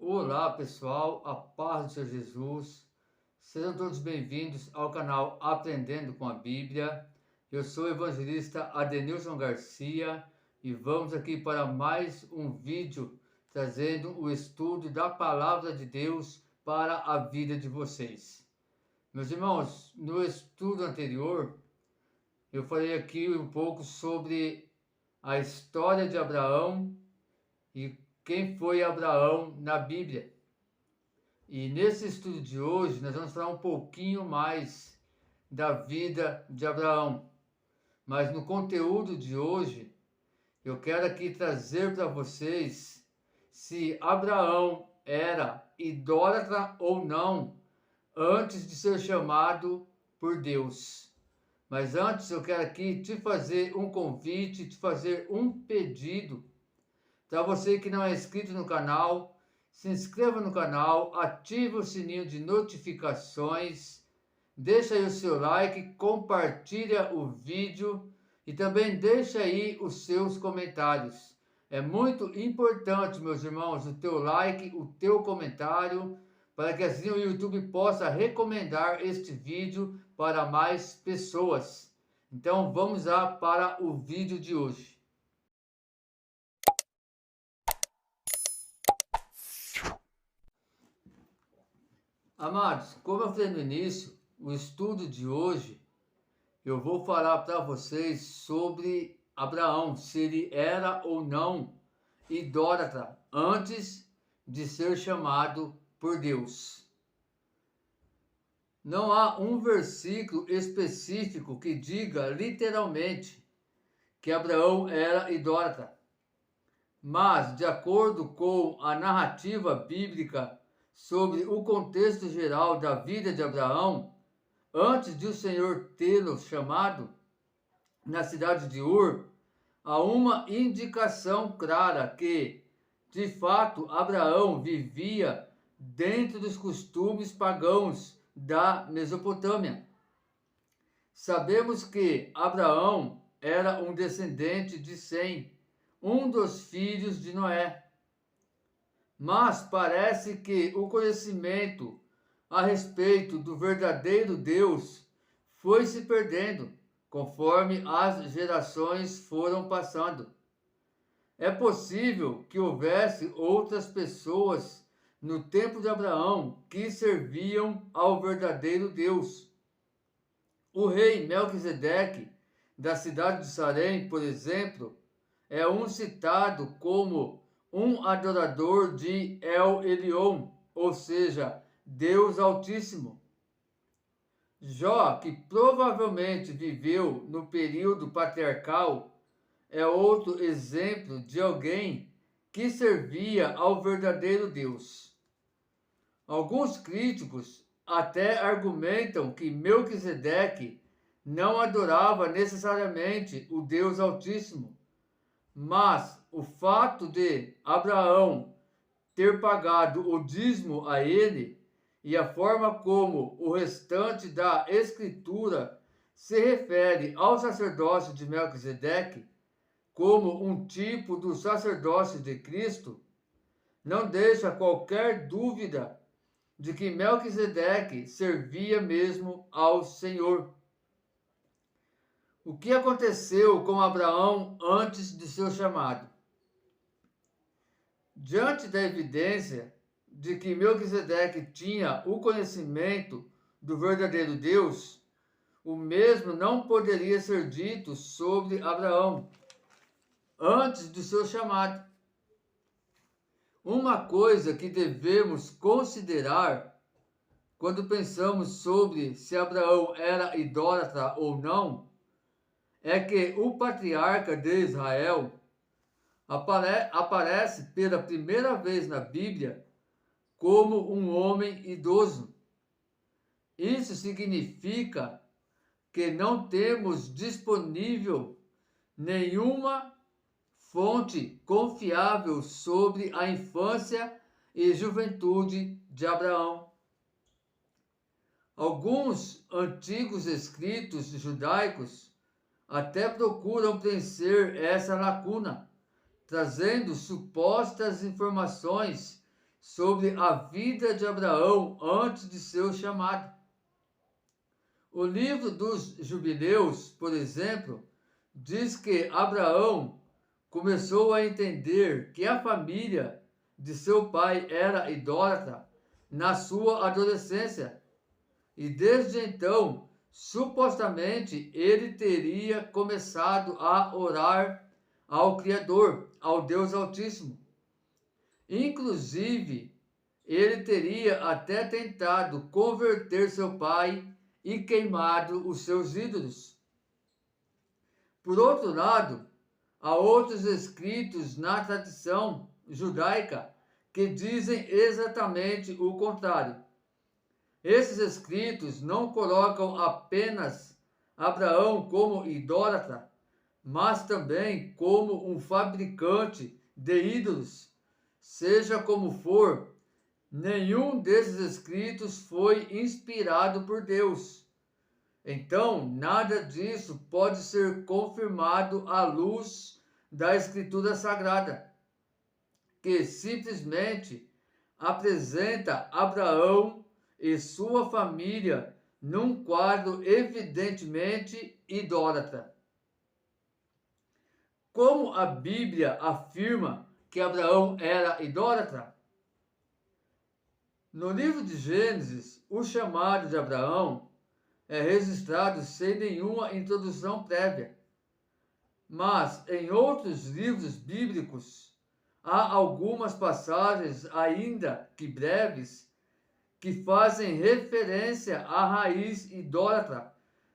Olá pessoal, a paz do Senhor Jesus, sejam todos bem-vindos ao canal Aprendendo com a Bíblia. Eu sou o evangelista Adenilson Garcia e vamos aqui para mais um vídeo trazendo o estudo da Palavra de Deus para a vida de vocês. Meus irmãos, no estudo anterior eu falei aqui um pouco sobre a história de Abraão e quem foi Abraão na Bíblia. E nesse estudo de hoje nós vamos falar um pouquinho mais da vida de Abraão. Mas no conteúdo de hoje eu quero aqui trazer para vocês se Abraão era idólatra ou não antes de ser chamado por Deus. Mas antes eu quero aqui te fazer um convite, te fazer um pedido. Para você que não é inscrito no canal, se inscreva no canal, ative o sininho de notificações, deixa aí o seu like, compartilha o vídeo e também deixa aí os seus comentários. É muito importante, meus irmãos, o teu like, o teu comentário, para que assim o YouTube possa recomendar este vídeo para mais pessoas. Então vamos lá para o vídeo de hoje. Amados, como eu falei no início, o estudo de hoje eu vou falar para vocês sobre Abraão, se ele era ou não idólatra antes de ser chamado por Deus. Não há um versículo específico que diga literalmente que Abraão era idólatra, mas de acordo com a narrativa bíblica sobre o contexto geral da vida de Abraão, antes de o Senhor tê-lo chamado na cidade de Ur, há uma indicação clara que, de fato, Abraão vivia dentro dos costumes pagãos da Mesopotâmia. Sabemos que Abraão era um descendente de Sem, um dos filhos de Noé. Mas parece que o conhecimento a respeito do verdadeiro Deus foi se perdendo conforme as gerações foram passando. É possível que houvesse outras pessoas no tempo de Abraão que serviam ao verdadeiro Deus. O rei Melquisedeque, da cidade de Salém, por exemplo, é um citado como um adorador de El Elyon, ou seja, Deus Altíssimo. Jó, que provavelmente viveu no período patriarcal, é outro exemplo de alguém que servia ao verdadeiro Deus. Alguns críticos até argumentam que Melquisedeque não adorava necessariamente o Deus Altíssimo, mas o fato de Abraão ter pagado o dízimo a ele e a forma como o restante da Escritura se refere ao sacerdócio de Melquisedeque como um tipo do sacerdócio de Cristo, não deixa qualquer dúvida de que Melquisedeque servia mesmo ao Senhor. O que aconteceu com Abraão antes de seu chamado? Diante da evidência de que Melquisedeque tinha o conhecimento do verdadeiro Deus, o mesmo não poderia ser dito sobre Abraão antes do seu chamado. Uma coisa que devemos considerar quando pensamos sobre se Abraão era idólatra ou não, é que o patriarca de Israel aparece pela primeira vez na Bíblia como um homem idoso. Isso significa que não temos disponível nenhuma fonte confiável sobre a infância e juventude de Abraão. Alguns antigos escritos judaicos até procuram preencher essa lacuna, trazendo supostas informações sobre a vida de Abraão antes de seu chamado. O livro dos Jubileus, por exemplo, diz que Abraão começou a entender que a família de seu pai era idólatra na sua adolescência. E desde então, supostamente, ele teria começado a orar ao Criador, ao Deus Altíssimo. Inclusive, ele teria até tentado converter seu pai e queimado os seus ídolos. Por outro lado, há outros escritos na tradição judaica que dizem exatamente o contrário. Esses escritos não colocam apenas Abraão como idólatra, mas também como um fabricante de ídolos. Seja como for, nenhum desses escritos foi inspirado por Deus. Então, nada disso pode ser confirmado à luz da Escritura Sagrada, que simplesmente apresenta Abraão e sua família num quadro evidentemente idólatra. Como a Bíblia afirma que Abraão era idólatra? No livro de Gênesis, o chamado de Abraão é registrado sem nenhuma introdução prévia. Mas em outros livros bíblicos há algumas passagens, ainda que breves, que fazem referência à raiz idólatra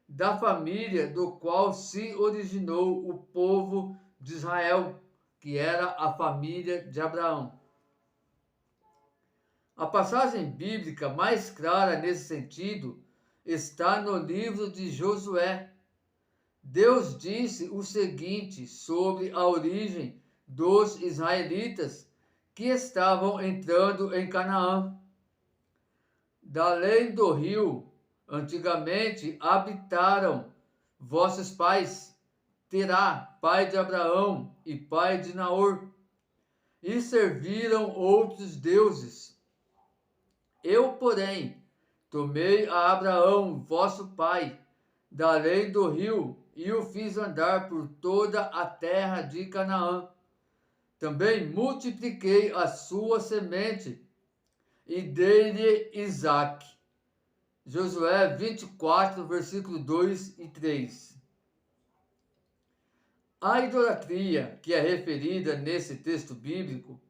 da família do qual se originou o povo de Israel, que era a família de Abraão. A passagem bíblica mais clara nesse sentido está no livro de Josué. Deus disse o seguinte sobre a origem dos israelitas que estavam entrando em Canaã. Da além do rio, antigamente habitaram vossos pais, Terá, pai de Abraão e pai de Naor, e serviram outros deuses. Eu, porém, tomei a Abraão, vosso pai, da além do rio, e o fiz andar por toda a terra de Canaã. Também multipliquei a sua semente, e dei-lhe Isaque. Josué 24, versículo 2 e 3. A idolatria que é referida nesse texto bíblico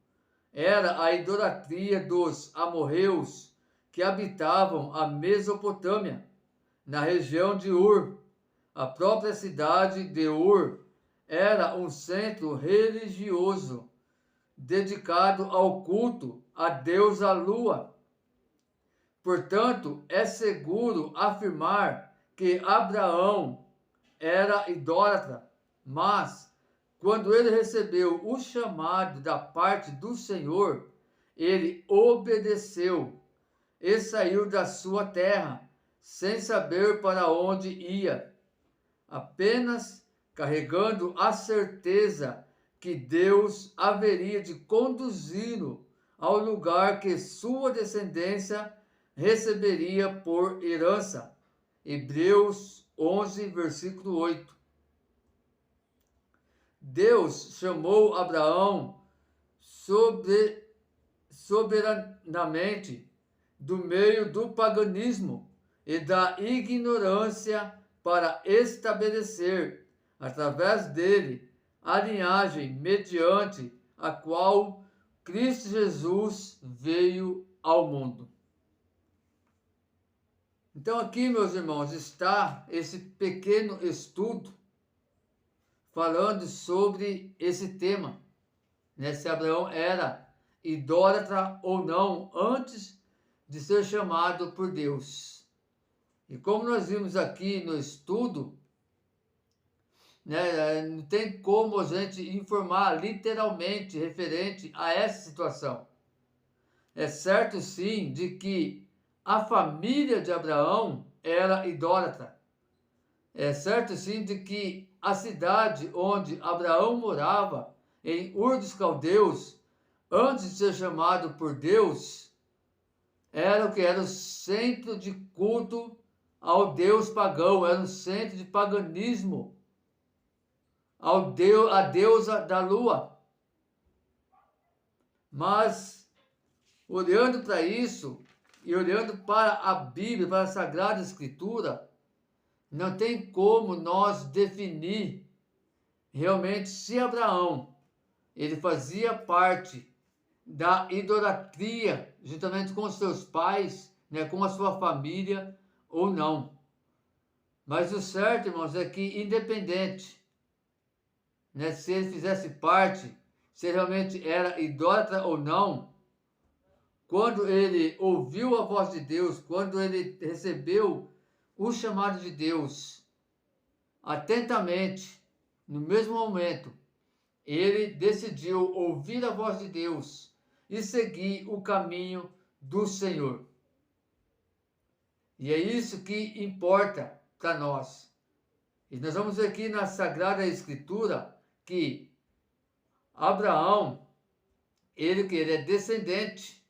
era a idolatria dos amorreus que habitavam a Mesopotâmia, na região de Ur. A própria cidade de Ur era um centro religioso dedicado ao culto à deusa Lua. Portanto, é seguro afirmar que Abraão era idólatra, mas quando ele recebeu o chamado da parte do Senhor, ele obedeceu e saiu da sua terra, sem saber para onde ia, apenas carregando a certeza que Deus haveria de conduzi-lo ao lugar que sua descendência receberia por herança. Hebreus 11, versículo 8. Deus chamou Abraão soberanamente do meio do paganismo e da ignorância para estabelecer, através dele, a linhagem mediante a qual Cristo Jesus veio ao mundo. Então aqui, meus irmãos, está esse pequeno estudo falando sobre esse tema, né? Se Abraão era idólatra ou não antes de ser chamado por Deus. E como nós vimos aqui no estudo, né, não tem como a gente informar literalmente referente a essa situação. É certo sim de que a família de Abraão era idólatra. É certo sim de que a cidade onde Abraão morava, em Ur dos Caldeus, antes de ser chamado por Deus, era o que era o centro de culto ao deus pagão, era um centro de paganismo ao deus, a deusa da lua. Mas, olhando para isso, e olhando para a Bíblia, para a Sagrada Escritura, não tem como nós definir realmente se Abraão ele fazia parte da idolatria, juntamente com os seus pais, né, com a sua família, ou não. Mas o certo, irmãos, é que independente, né, se ele fizesse parte, se ele realmente era idólatra ou não, quando ele ouviu a voz de Deus, quando ele recebeu o chamado de Deus, atentamente, no mesmo momento, ele decidiu ouvir a voz de Deus e seguir o caminho do Senhor. E é isso que importa para nós. E nós vamos ver aqui na Sagrada Escritura que Abraão, ele é descendente,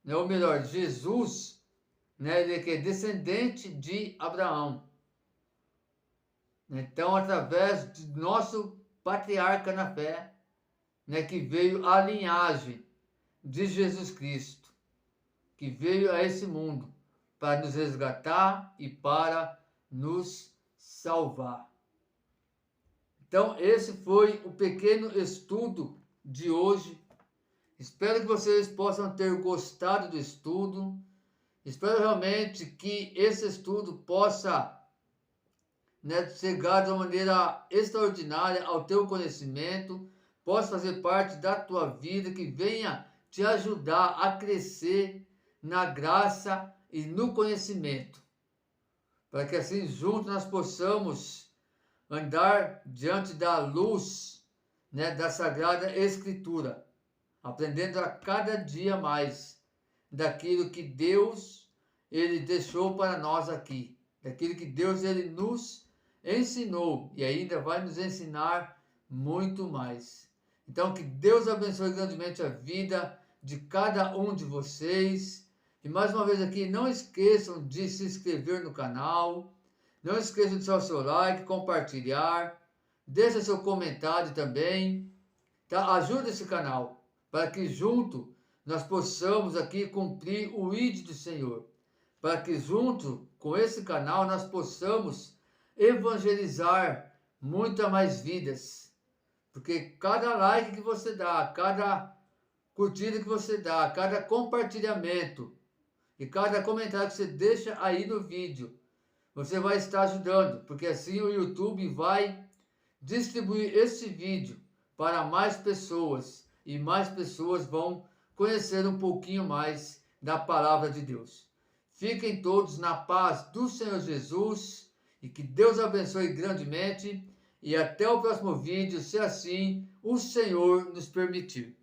né, ou melhor, Jesus, né, ele que é descendente de Abraão. Então, através de nosso patriarca na fé, né, que veio a linhagem de Jesus Cristo, que veio a esse mundo para nos resgatar e para nos salvar. Então, esse foi o pequeno estudo de hoje. Espero que vocês possam ter gostado do estudo. Espero realmente que esse estudo possa, né, chegar de uma maneira extraordinária ao teu conhecimento, possa fazer parte da tua vida, que venha te ajudar a crescer na graça e no conhecimento, para que assim juntos nós possamos andar diante da luz, né, da Sagrada Escritura, aprendendo a cada dia mais daquilo que Deus ele deixou para nós aqui, daquilo que Deus ele nos ensinou e ainda vai nos ensinar muito mais. Então, que Deus abençoe grandemente a vida de cada um de vocês. E mais uma vez aqui, não esqueçam de se inscrever no canal, não esqueçam de deixar o seu like, compartilhar, deixa seu comentário também, tá? Ajuda esse canal, para que junto nós possamos aqui cumprir o ID do Senhor, para que junto com esse canal nós possamos evangelizar muitas mais vidas, porque cada like que você dá, cada curtida que você dá, cada compartilhamento e cada comentário que você deixa aí no vídeo, você vai estar ajudando, porque assim o YouTube vai distribuir esse vídeo para mais pessoas e mais pessoas vão conhecer um pouquinho mais da palavra de Deus. Fiquem todos na paz do Senhor Jesus e que Deus abençoe grandemente e até o próximo vídeo, se assim o Senhor nos permitir.